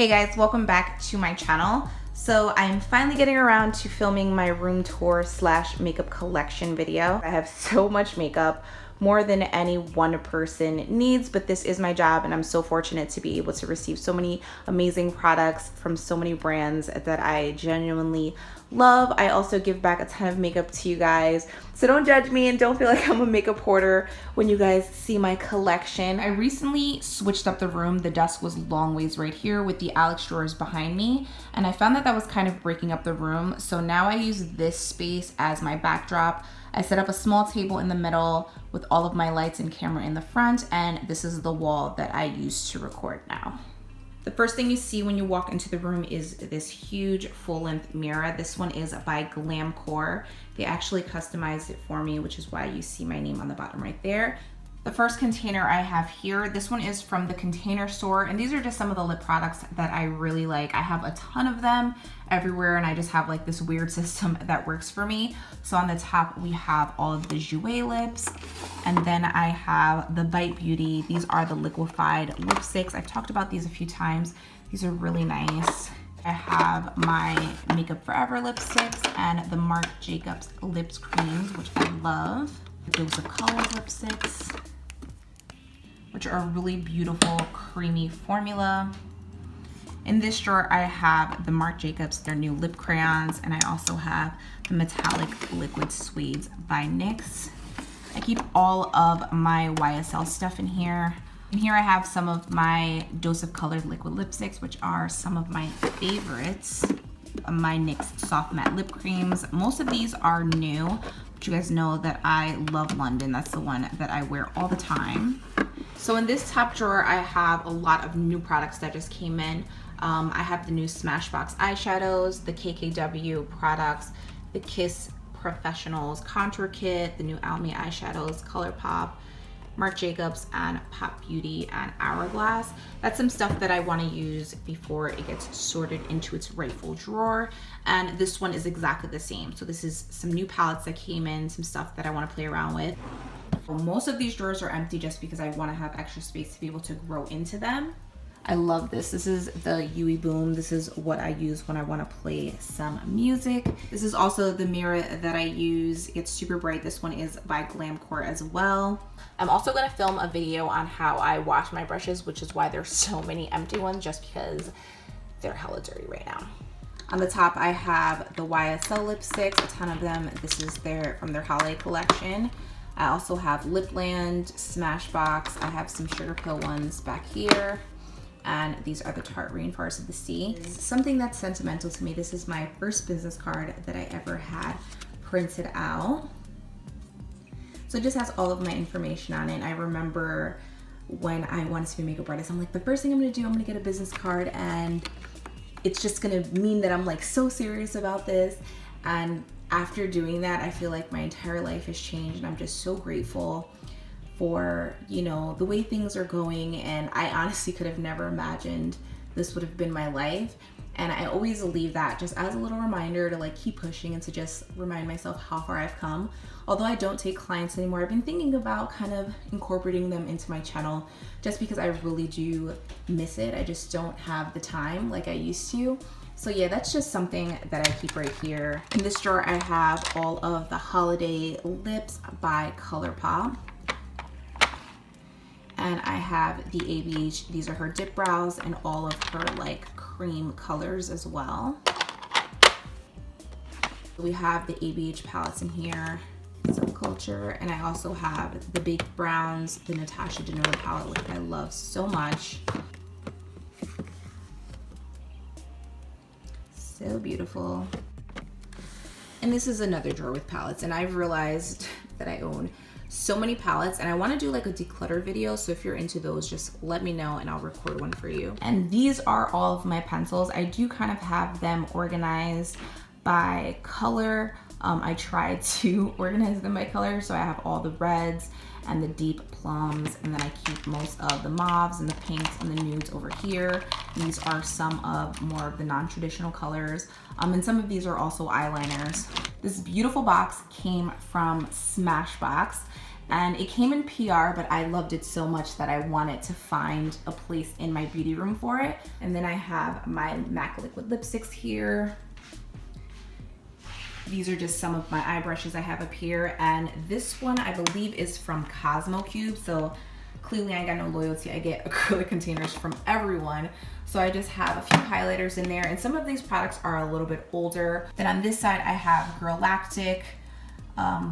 Hey guys, welcome back to my channel. So I'm finally getting around to filming my room tour / makeup collection video. I have so much makeup, more than any one person needs, but this is my job and I'm so fortunate to be able to receive so many amazing products from so many brands that I genuinely love. I also give back a ton of makeup to you guys, so don't judge me and don't feel like I'm a makeup hoarder when you guys see my collection. I recently switched up the room. The desk was long ways right here with the Alex drawers behind me, and I found that that was kind of breaking up the room, so now I use this space as my backdrop. I set up a small table in the middle with all of my lights and camera in the front, and this is the wall that I use to record now. The first thing you see when you walk into the room is this huge full-length mirror. This one is by Glamcor. They actually customized it for me, which is why you see my name on the bottom right there. The first container I have here, this one is from the Container Store, and these are just some of the lip products that I really like. I have a ton of them everywhere, and I just have like this weird system that works for me. So on the top, we have all of the Jouer lips, and then I have the Bite Beauty. These are the liquefied lipsticks. I've talked about these a few times. These are really nice. I have my Makeup Forever lipsticks and the Marc Jacobs lips creams, which I love. Those are Colors lipsticks, which are a really beautiful creamy formula. In this drawer I have the Marc Jacobs, their new lip crayons, and I also have the metallic liquid suedes by NYX. I keep all of my YSL stuff in here. And here I have some of my Dose of Colored liquid lipsticks, which are some of my favorites. My NYX soft matte lip creams. Most of these are new, but you guys know that I love London. That's the one that I wear all the time. So in this top drawer, I have a lot of new products that just came in. I have the new Smashbox eyeshadows, the KKW products, the Kiss Professionals Contour Kit, the new Almay eyeshadows, ColourPop, Marc Jacobs, and Pop Beauty and Hourglass. That's some stuff that I want to use before it gets sorted into its rightful drawer. And this one is exactly the same. So this is some new palettes that came in, some stuff that I want to play around with. Most of these drawers are empty just because I want to have extra space to be able to grow into them. I love this. This is the Yui Boom. This is what I use when I want to play some music. This is also the mirror that I use. It's super bright. This one is by Glamcor as well. I'm also going to film a video on how I wash my brushes, which is why there's so many empty ones, just because they're hella dirty right now. On the top, I have the YSL lipsticks, a ton of them. This is from their holiday collection. I also have Lipland, Smashbox. I have some Sugar Pill ones back here. And these are the Tarte Rainforest of the Sea. Something that's sentimental to me. This is my first business card that I ever had printed out. So it just has all of my information on it. I remember when I wanted to be a makeup artist, I'm like, the first thing I'm gonna do, I'm gonna get a business card, and it's just gonna mean that I'm like so serious about this. And after doing that, I feel like my entire life has changed, and I'm just so grateful for, you know, the way things are going. And I honestly could have never imagined this would have been my life. And I always leave that just as a little reminder to like keep pushing and to just remind myself how far I've come. Although I don't take clients anymore, I've been thinking about kind of incorporating them into my channel just because I really do miss it. I just don't have the time like I used to. So yeah, that's just something that I keep right here. In this drawer, I have all of the holiday lips by ColourPop. And I have the ABH, these are her dip brows, and all of her like cream colors as well. We have the ABH palettes in here, Subculture, and I also have the Baked Browns, the Natasha Denona palette, which I love so much. So beautiful. And this is another drawer with palettes, and I've realized that I own so many palettes, and I want to do like a declutter video, so if you're into those, just let me know and I'll record one for you. And these are all of my pencils. I do kind of have them organized by color. I try to organize them by color, so I have all the reds and the deep plums, and then I keep most of the mauves and the pinks and the nudes over here. These are some of more of the non-traditional colors, and some of these are also eyeliners. This beautiful box came from Smashbox. And it came in PR, but I loved it so much that I wanted to find a place in my beauty room for it. And then I have my MAC liquid lipsticks here. These are just some of my eye brushes I have up here. And this one I believe is from Cosmo Cube. So clearly I ain't got no loyalty. I get acrylic containers from everyone. So I just have a few highlighters in there. And some of these products are a little bit older. Then on this side I have Galactic,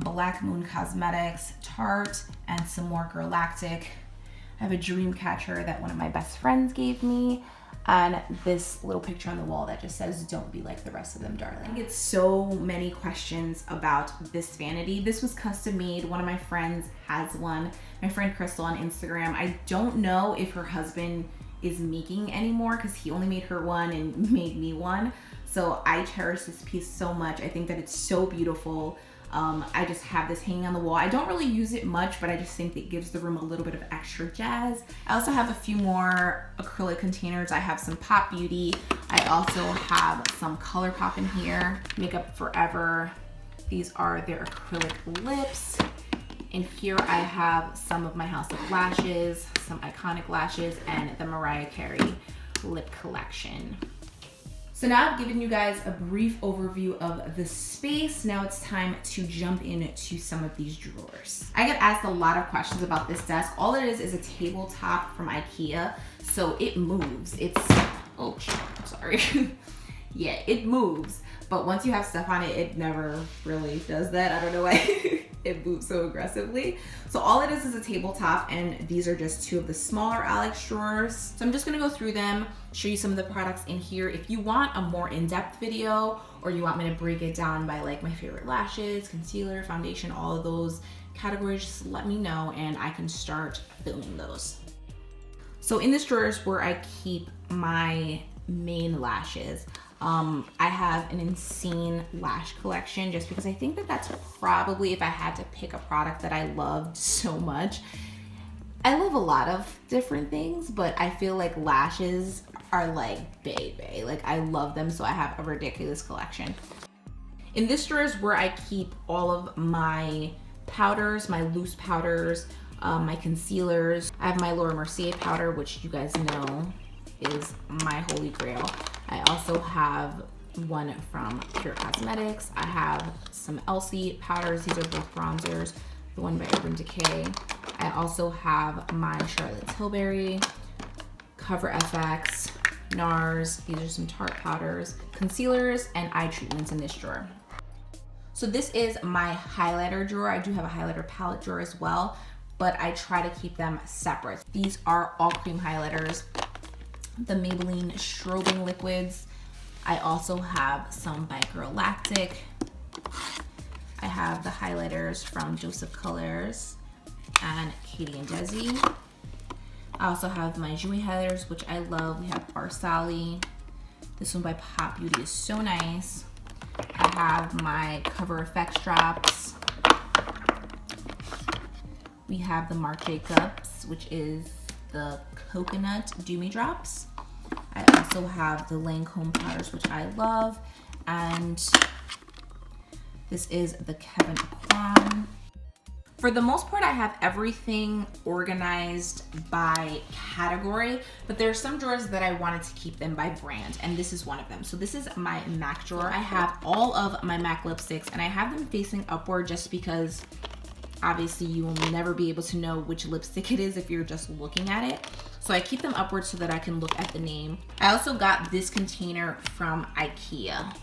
Black Moon Cosmetics, Tarte, and some more Galactic. I have a dream catcher that one of my best friends gave me, and this little picture on the wall that just says, "Don't be like the rest of them, darling." I get so many questions about this vanity. This was custom made. One of my friends has one. My friend Crystal on Instagram. I don't know if her husband is making anymore because he only made her one and made me one. So I cherish this piece so much. I think that it's so beautiful. I just have this hanging on the wall. I don't really use it much, but I just think it gives the room a little bit of extra jazz. I also have a few more acrylic containers. I have some Pop Beauty. I also have some ColourPop in here. Makeup Forever. These are their acrylic lips. And here I have some of my House of Lashes, some iconic lashes, and the Mariah Carey lip collection. So now I've given you guys a brief overview of the space. Now it's time to jump into some of these drawers. I get asked a lot of questions about this desk. All it is a tabletop from IKEA. So it moves. It's, oh shit, I'm sorry. Yeah, it moves. But once you have stuff on it, it never really does that. I don't know why it moves so aggressively. So all it is a tabletop, and these are just two of the smaller Alex drawers. So I'm just gonna go through them, show you some of the products in here. If you want a more in-depth video, or you want me to break it down by like my favorite lashes, concealer, foundation, all of those categories, just let me know and I can start filming those. So in this drawer is where I keep my main lashes. I have an insane lash collection just because I think that that's probably, if I had to pick a product that I loved so much. I love a lot of different things, but I feel like lashes are like baby. Like I love them, so I have a ridiculous collection. In this drawer is where I keep all of my powders, my loose powders, my concealers. I have my Laura Mercier powder, which you guys know is my holy grail. I also have one from Pure Cosmetics. I have some Elsie powders. These are both bronzers. The one by Urban Decay. I also have my Charlotte Tilbury, Cover FX, NARS. These are some Tarte powders, concealers, and eye treatments in this drawer. So this is my highlighter drawer. I do have a highlighter palette drawer as well, but I try to keep them separate. These are all cream highlighters. The Maybelline strobing liquids. I also have some by Galactic. I have the highlighters from Joseph Colors and Katie and Desi. I also have my Jouer highlighters, which I love. We have Barsali. This one by Pop Beauty is so nice. I have my Cover FX drops. We have the Marc Jacobs, which is the Coconut Dew Me drops. I also have the Lancome powders, which I love, and this is the Kevyn Aucoin. For the most part, I have everything organized by category, but there are some drawers that I wanted to keep them by brand, and this is one of them. So this is my MAC drawer. I have all of my MAC lipsticks, and I have them facing upward just because obviously you will never be able to know which lipstick it is if you're just looking at it. So I keep them upward so that I can look at the name. I also got this container from IKEA.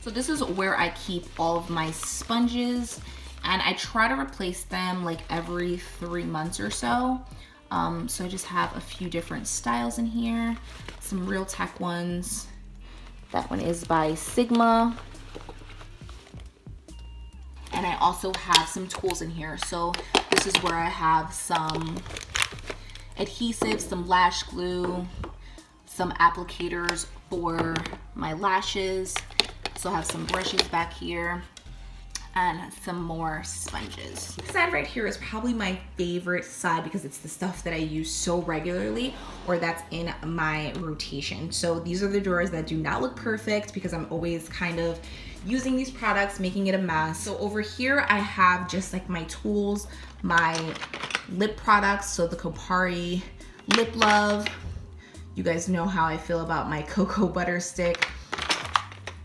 So this is where I keep all of my sponges, and I try to replace them like every 3 months or so. So I just have a few different styles in here, some Real Tech ones. That one is by Sigma. And I also have some tools in here. So this is where I have some adhesives, some lash glue, some applicators for my lashes. So I have some brushes back here and some more sponges. This side right here is probably my favorite side because it's the stuff that I use so regularly, or that's in my rotation. So these are the drawers that do not look perfect because I'm always kind of using these products, making it a mess. So over here, I have just like my tools, my lip products. So the Kopari Lip Love. You guys know how I feel about my cocoa butter stick.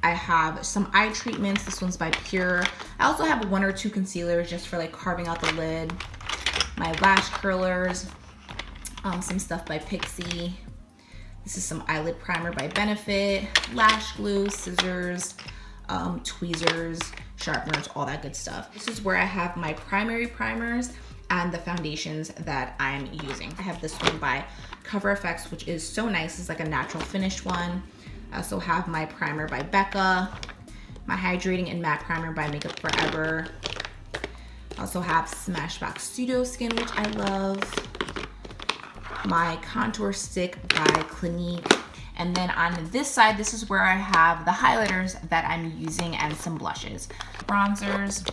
I have some eye treatments. This one's by Pure. I also have 1 or 2 concealers just for like carving out the lid. My lash curlers, some stuff by Pixie. This is some eyelid primer by Benefit, lash glue, scissors, tweezers, sharpeners, all that good stuff. This is where I have my primary primers and the foundations that I'm using. I have this one by Cover FX, which is so nice. It's like a natural finish one. I also have my primer by Becca, my hydrating and matte primer by Makeup Forever. I also have Smashbox Studio Skin, which I love. My contour stick by Clinique. And then on this side, this is where I have the highlighters that I'm using and some blushes. Bronzers,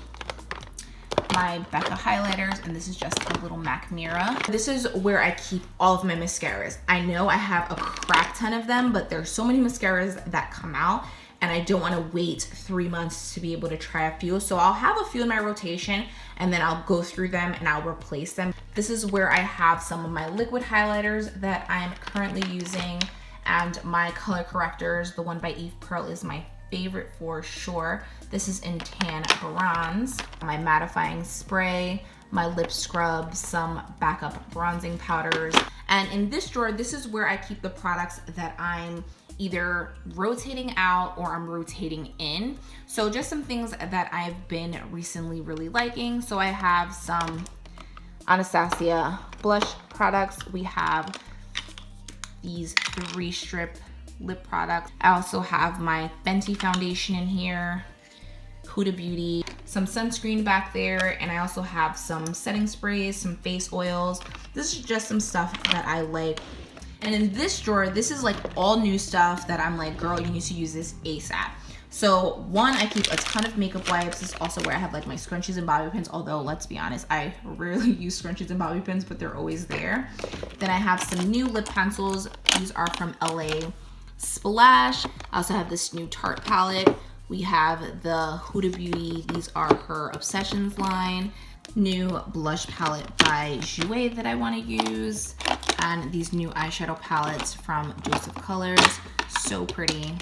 my Becca highlighters, and this is just a little MAC mirror. This is where I keep all of my mascaras. I know I have a crap ton of them, but there's so many mascaras that come out and I don't want to wait 3 months to be able to try a few. So I'll have a few in my rotation and then I'll go through them and I'll replace them. This is where I have some of my liquid highlighters that I'm currently using, and my color correctors. The one by Eve Pearl is my favorite for sure. This is in Tan Bronze. My mattifying spray, my lip scrub, some backup bronzing powders. And in this drawer, this is where I keep the products that I'm either rotating out or I'm rotating in. So just some things that I've been recently really liking. So I have some Anastasia blush products. We have these 3-strip lip products. I also have my Fenty foundation in here, Huda Beauty, some sunscreen back there, and I also have some setting sprays, some face oils. This is just some stuff that I like. And in this drawer, this is like all new stuff that I'm like, girl, you need to use this ASAP. So one, I keep a ton of makeup wipes. This is also where I have like my scrunchies and bobby pins, although let's be honest, I rarely use scrunchies and bobby pins, but they're always there. Then I have some new lip pencils. These are from LA Splash. I also have this new Tarte palette. We have the Huda Beauty. These are her Obsessions line. New blush palette by Jouer that I want to use. And these new eyeshadow palettes from Joseph Colors. So pretty.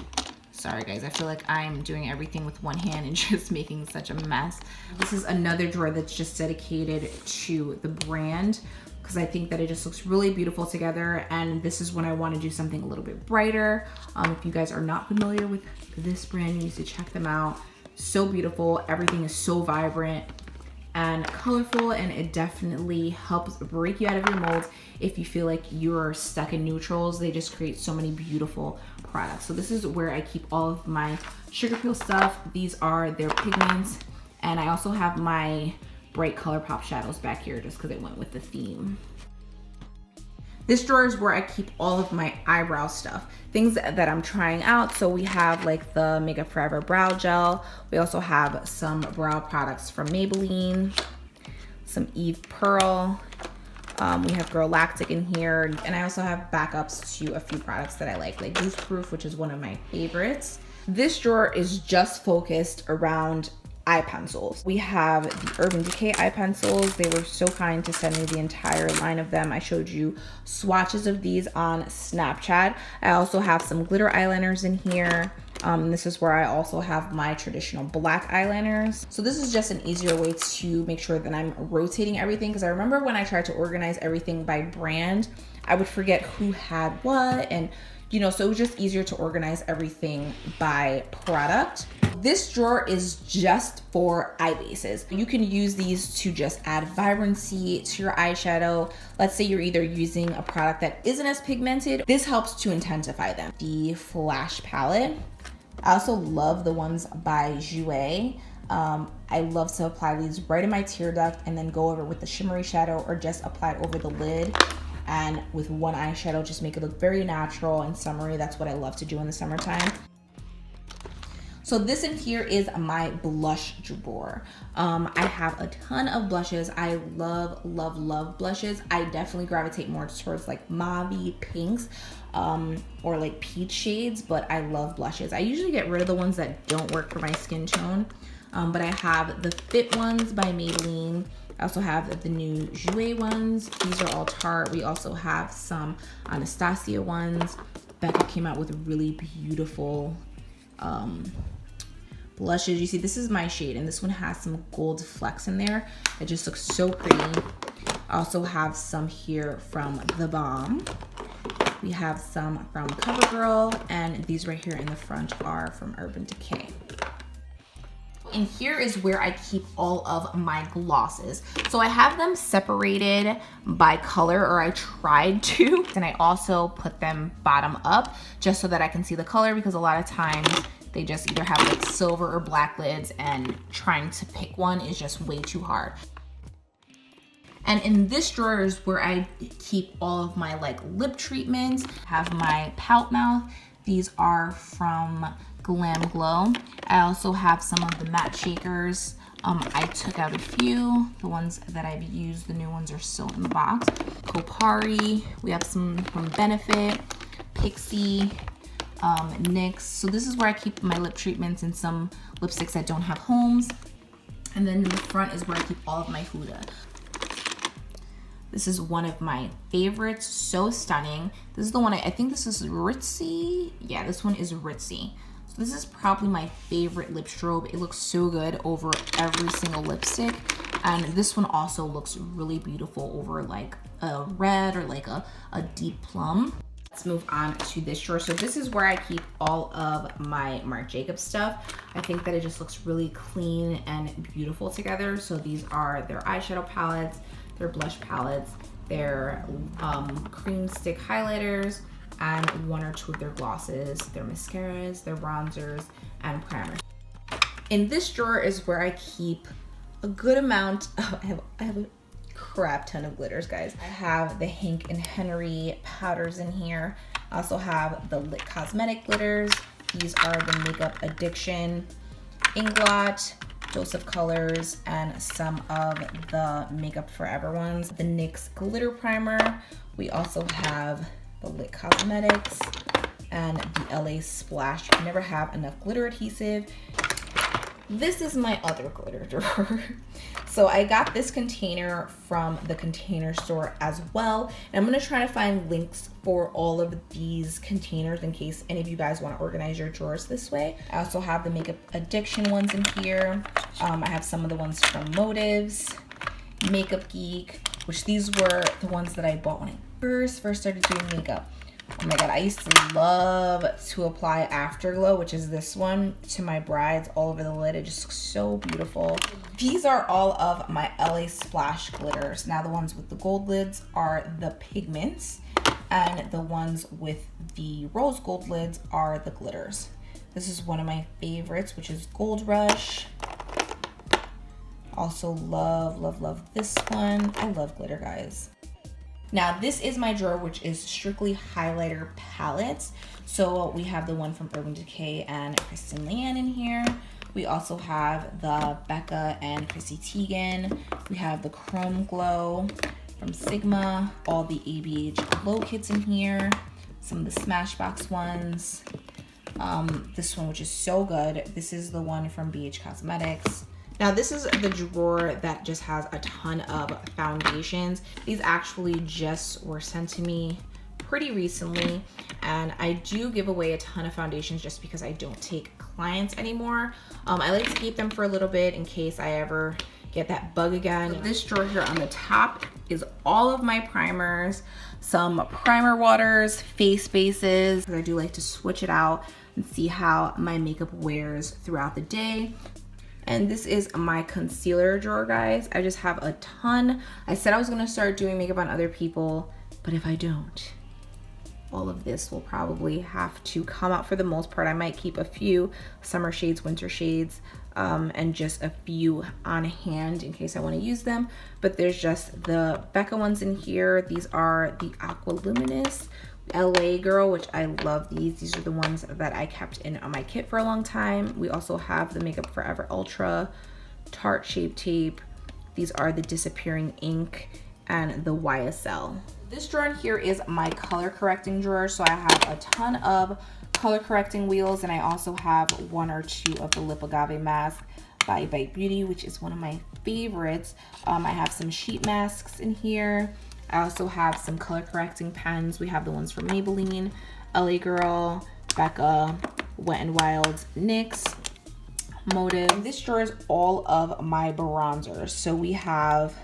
Sorry guys, I feel like I'm doing everything with one hand and just making such a mess. This is another drawer that's just dedicated to the brand because I think that it just looks really beautiful together, and this is when I want to do something a little bit brighter. If you guys are not familiar with this brand, you need to check them out. So beautiful, everything is so vibrant and colorful, and it definitely helps break you out of your mold if you feel like you're stuck in neutrals. They just create so many beautiful products. So this is where I keep all of my Sugar Peel stuff. These are their pigments, and I also have my bright ColourPop shadows back here just because it went with the theme. This drawer is where I keep all of my eyebrow stuff, things that I'm trying out. So we have like the Makeup Forever brow gel. We also have some brow products from Maybelline, some Eve Pearl. We have Girl Lactic in here, and I also have backups to a few products that I like Goose Proof, which is one of my favorites. This drawer is just focused around eye pencils. We have the Urban Decay eye pencils. They were so kind to send me the entire line of them. I showed you swatches of these on Snapchat. I also have some glitter eyeliners in here. This is where I also have my traditional black eyeliners. So this is just an easier way to make sure that I'm rotating everything, because I remember when I tried to organize everything by brand, I would forget who had what, and you know, so it was just easier to organize everything by product. This drawer is just for eye bases. You can use these to just add vibrancy to your eyeshadow. Let's say you're either using a product that isn't as pigmented. This helps to intensify them. The Flash palette. I also love the ones by Jouer. I love to apply these right in my tear duct and then go over with the shimmery shadow, or just apply it over the lid. And with one eyeshadow, just make it look very natural and summery. That's what I love to do in the summertime. So this in here is my blush drawer. I have a ton of blushes. I love, love, love blushes. I definitely gravitate more towards like mauve pinks or like peach shades, but I love blushes. I usually get rid of the ones that don't work for my skin tone, but I have the Fit ones by Maybelline. I also have the new Jouer ones. These are all Tarte. We also have some Anastasia ones. Becca came out with really beautiful blushes. You see, this is my shade, and this one has some gold flecks in there. It just looks so pretty. I also have some here from The Balm. We have some from CoverGirl, and these right here in the front are from Urban Decay. And here is where I keep all of my glosses. So I have them separated by color, or I tried to. And I also put them bottom up just so that I can see the color, because a lot of times they just either have like silver or black lids, and trying to pick one is just way too hard. And in this drawer is where I keep all of my like lip treatments. I have my Pout Mouth. These are from Glamcor. I also have some of the matte shakers. I took out a few. The ones that I've used, the new ones are still in the box. Kopari. We have some from Benefit, Pixie, NYX. So this is where I keep my lip treatments and some lipsticks that don't have homes. And then in the front is where I keep all of my Huda. This is one of my favorites, so stunning. This is the one, I think this is Ritzy. Yeah, this one is Ritzy. So this is probably my favorite lip strobe. It looks so good over every single lipstick. And this one also looks really beautiful over like a red or like a deep plum. Let's move on to this drawer. So this is where I keep all of my Marc Jacobs stuff. I think that it just looks really clean and beautiful together. So these are their eyeshadow palettes, their blush palettes, their cream stick highlighters, and one or two of their glosses, their mascaras, their bronzers, and primers. In this drawer is where I keep a good amount. I have a crap ton of glitters, guys. I have the Hank and Henry powders in here. I also have the Lit Cosmetic glitters. These are the Makeup Addiction Inglot, Dose of Colors, and some of the Makeup Forever ones. The NYX Glitter Primer. We also have the Lit Cosmetics and the LA Splash. I never have enough glitter adhesive. This is my other glitter drawer. So I got this container from the Container Store as well. And I'm gonna try to find links for all of these containers in case any of you guys wanna organize your drawers this way. I also have the Makeup Addiction ones in here. I have some of the ones from Motives, Makeup Geek, which these were the ones that I bought when I first started doing makeup. Oh my god, I used to love to apply Afterglow, which is this one, to my brides all over the lid. It just looks so beautiful. These are all of my LA Splash glitters. Now the ones with the gold lids are the pigments, and the ones with the rose gold lids are the glitters. This is one of my favorites, which is Gold Rush. Also love, love, love this one. I love glitter, guys. Now this is my drawer, which is strictly highlighter palettes. So we have the one from Urban Decay and Kristen Leanne in here. We also have the Becca and Chrissy Teigen. We have the Chrome Glow from Sigma, all the ABH glow kits in here, some of the Smashbox ones. This one, which is so good. This is the one from BH Cosmetics. Now this is the drawer that just has a ton of foundations. These actually just were sent to me pretty recently, and I do give away a ton of foundations just because I don't take clients anymore. I like to keep them for a little bit in case I ever get that bug again. So this drawer here on the top is all of my primers, some primer waters, face bases. I do like to switch it out and see how my makeup wears throughout the day. And this is my concealer drawer, guys. I just have a ton. I said I was gonna start doing makeup on other people, but if I don't, all of this will probably have to come out. For the most part, I might keep a few summer shades, winter shades, and just a few on hand in case I wanna use them. But there's just the Becca ones in here. These are the Aqua Luminous, LA Girl, which I love these. These are the ones that I kept in on my kit for a long time. We also have the Makeup Forever Ultra Tarte Shape Tape. These are the Disappearing Ink and the YSL. This drawer in here is my color correcting drawer. So I have a ton of color correcting wheels, and I also have 1 or 2 of the Lip Agave mask by Bite Beauty, which is one of my favorites. I have some sheet masks in here. I also have some color correcting pens. We have the ones from Maybelline, LA Girl, Becca, Wet n Wild, NYX, Motive. This drawer is all of my bronzers. So we have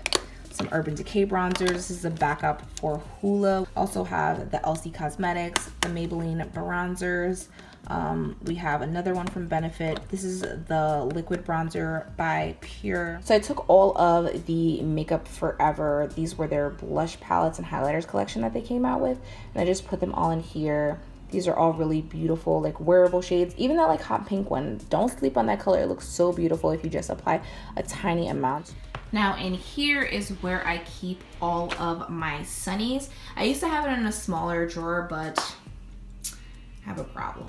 some Urban Decay bronzers. This is a backup for Hoola. Also have the LC Cosmetics, the Maybelline bronzers. We have another one from Benefit. This is the liquid bronzer by Pure. So I took all of the Makeup Forever, these were their blush palettes and highlighters collection that they came out with, and I just put them all in here. These are all really beautiful, like wearable shades. Even that like hot pink one, don't sleep on that color. It looks so beautiful if you just apply a tiny amount. Now in here is where I keep all of my sunnies. I used to have it in a smaller drawer, but I have a problem.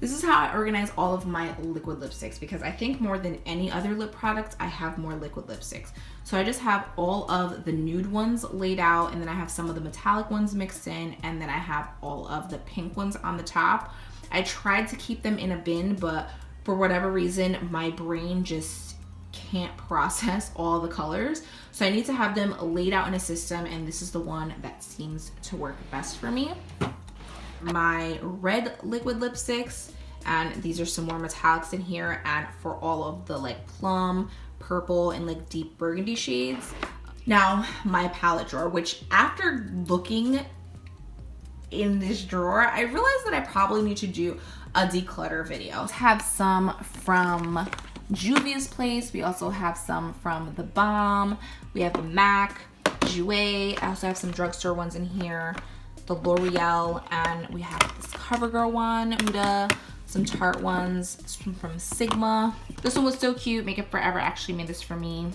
This is how I organize all of my liquid lipsticks, because I think more than any other lip product, I have more liquid lipsticks. So I just have all of the nude ones laid out, and then I have some of the metallic ones mixed in, and then I have all of the pink ones on the top. I tried to keep them in a bin, but for whatever reason, my brain just can't process all the colors. So I need to have them laid out in a system, and this is the one that seems to work best for me. My red liquid lipsticks, and these are some more metallics in here, and for all of the like plum, purple, and like deep burgundy shades. Now my palette drawer, which after looking in this drawer, I realized that I probably need to do a declutter video. I have some from Juvia's Place. We also have some from The Balm. We have the MAC, Jouer. I also have some drugstore ones in here, the L'Oreal, and we have this CoverGirl one, Huda, some Tarte ones from Sigma. This one was so cute. Makeup Forever actually made this for me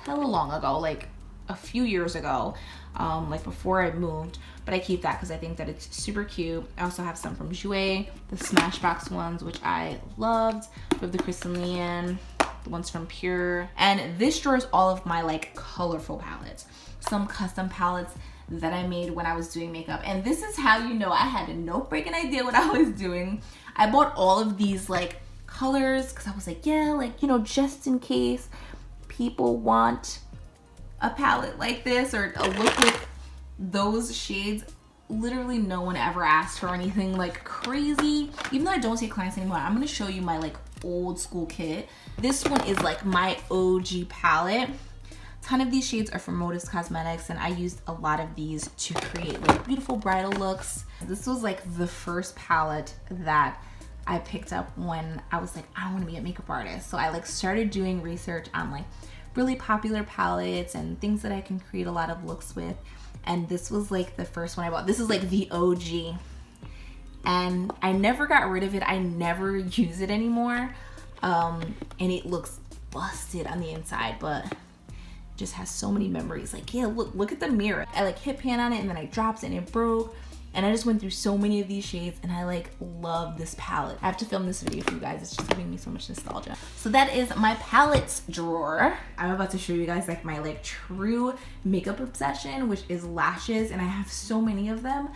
hella long ago, like a few years ago, like before I moved, but I keep that because I think that it's super cute. I also have some from Jouer, the Smashbox ones, which I loved. We have the Kristen Leanne, the ones from Pure, and this drawer is all of my like colorful palettes, some custom palettes that I made when I was doing makeup. And this is how you know I had no freaking idea what I was doing. I bought all of these like colors because I was like, yeah, like, you know, just in case people want a palette like this or a look with those shades. Literally no one ever asked for anything like crazy. Even though I don't see clients anymore, I'm gonna show you my like old school kit. This one is like my OG palette. Ton of these shades are from Modus Cosmetics, and I used a lot of these to create like beautiful bridal looks. This was like the first palette that I picked up when I was like, I want to be a makeup artist. So I like started doing research on like really popular palettes and things that I can create a lot of looks with. And this was like the first one I bought. This is like the OG. And I never got rid of it. I never use it anymore. And it looks busted on the inside, but just has so many memories. Like, yeah, look at the mirror. I like hit pan on it and then I dropped it and it broke. And I just went through so many of these shades, and I like love this palette. I have to film this video for you guys. It's just giving me so much nostalgia. So that is my palettes drawer. I'm about to show you guys like my like true makeup obsession, which is lashes, and I have so many of them,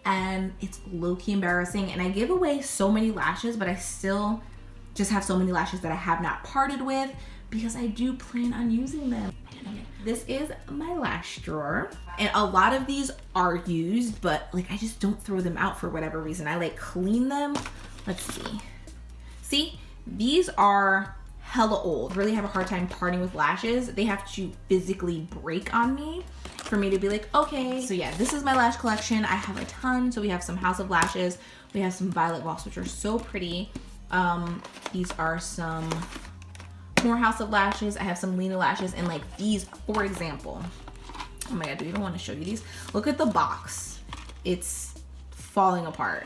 and it's low-key embarrassing. And I give away so many lashes, but I still just have so many lashes that I have not parted with because I do plan on using them. This is my lash drawer, and a lot of these are used, but like I just don't throw them out for whatever reason. I like clean them. Let's see. See, these are hella old. Really have a hard time parting with lashes. They have to physically break on me for me to be like, okay. So yeah, this is my lash collection. I have a ton. So we have some House of Lashes. We have some Violet Voss, which are so pretty. These are some more House of Lashes. I have some Lena lashes, and like these, for example, oh my god, do you even want to show you these? Look at the box. It's falling apart.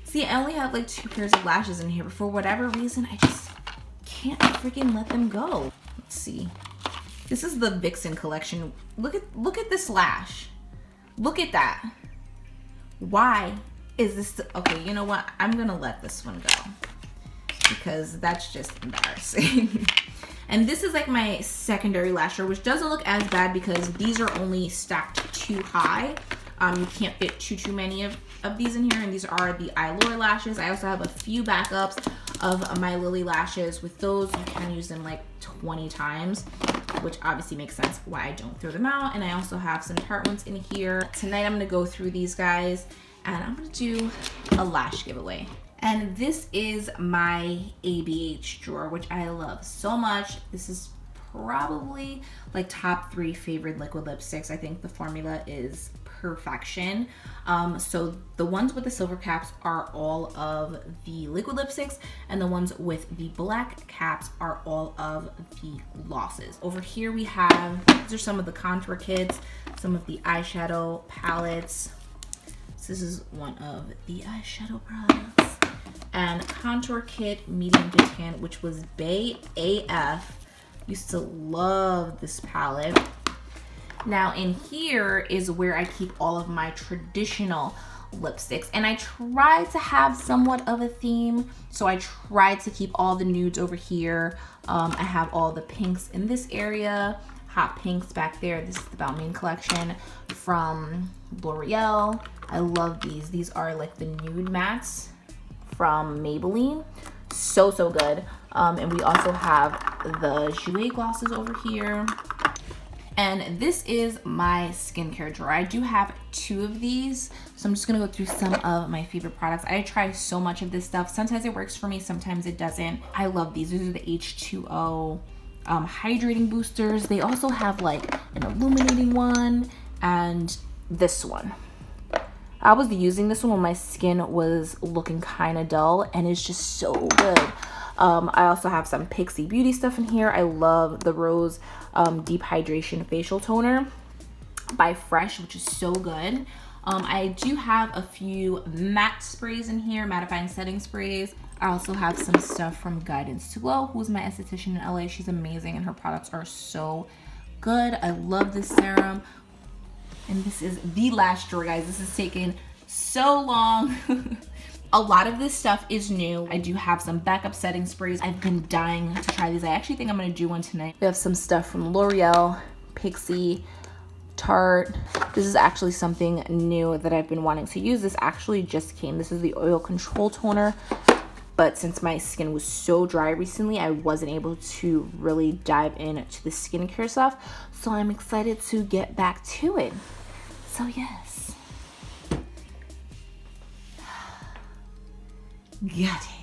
See, I only have like 2 pairs of lashes in here, but for whatever reason, I just can't freaking let them go. Let's see. This is the Vixen collection. Look at this lash. Look at that. Why is this, okay, you know what? I'm gonna let this one go because that's just embarrassing. And this is like my secondary lasher, which doesn't look as bad because these are only stacked too high. You can't fit too many of these in here, and these are the Eyeliners lashes. I also have a few backups of my Lily lashes. With those, you can use them like 20 times, which obviously makes sense why I don't throw them out. And I also have some Tarte ones in here. Tonight I'm gonna go through these guys and I'm gonna do a lash giveaway. And this is my ABH drawer, which I love so much. This is probably like top 3 favorite liquid lipsticks. I think the formula is perfection. So the ones with the silver caps are all of the liquid lipsticks, and the ones with the black caps are all of the glosses. Over here we have, these are some of the contour kits, some of the eyeshadow palettes. So this is one of the eyeshadow products. And contour kit medium to tan, which was Bay AF. Used to love this palette. Now in here is where I keep all of my traditional lipsticks, and I tried to have somewhat of a theme, so I tried to keep all the nudes over here. I have all the pinks in this area, hot pinks back there. This is the Balmain collection from L'Oreal. I love these. These are like the nude mattes from Maybelline. So good. And we also have the Jouer glosses over here. And this is my skincare drawer. I do have 2 of these, so I'm just gonna go through some of my favorite products. I try so much of this stuff. Sometimes it works for me, sometimes it doesn't. I love these. These are the H2O hydrating boosters. They also have like an illuminating one and this one. I was using this one when my skin was looking kind of dull, and it's just so good. I also have some Pixie Beauty stuff in here. I love the Rose Deep Hydration Facial Toner by Fresh, which is so good. I do have a few matte sprays in here, mattifying setting sprays. I also have some stuff from Guidance to Glow, who's my esthetician in LA. She's amazing and her products are so good. I love this serum. And this is the lash drawer, guys. This is taking so long. A lot of this stuff is new. I do have some backup setting sprays. I've been dying to try these. I actually think I'm gonna do one tonight. We have some stuff from L'Oreal, Pixie, Tarte. This is actually something new that I've been wanting to use. This actually just came. This is the Oil Control Toner. But since my skin was so dry recently, I wasn't able to really dive into the skincare stuff. So I'm excited to get back to it. So yes. Got it.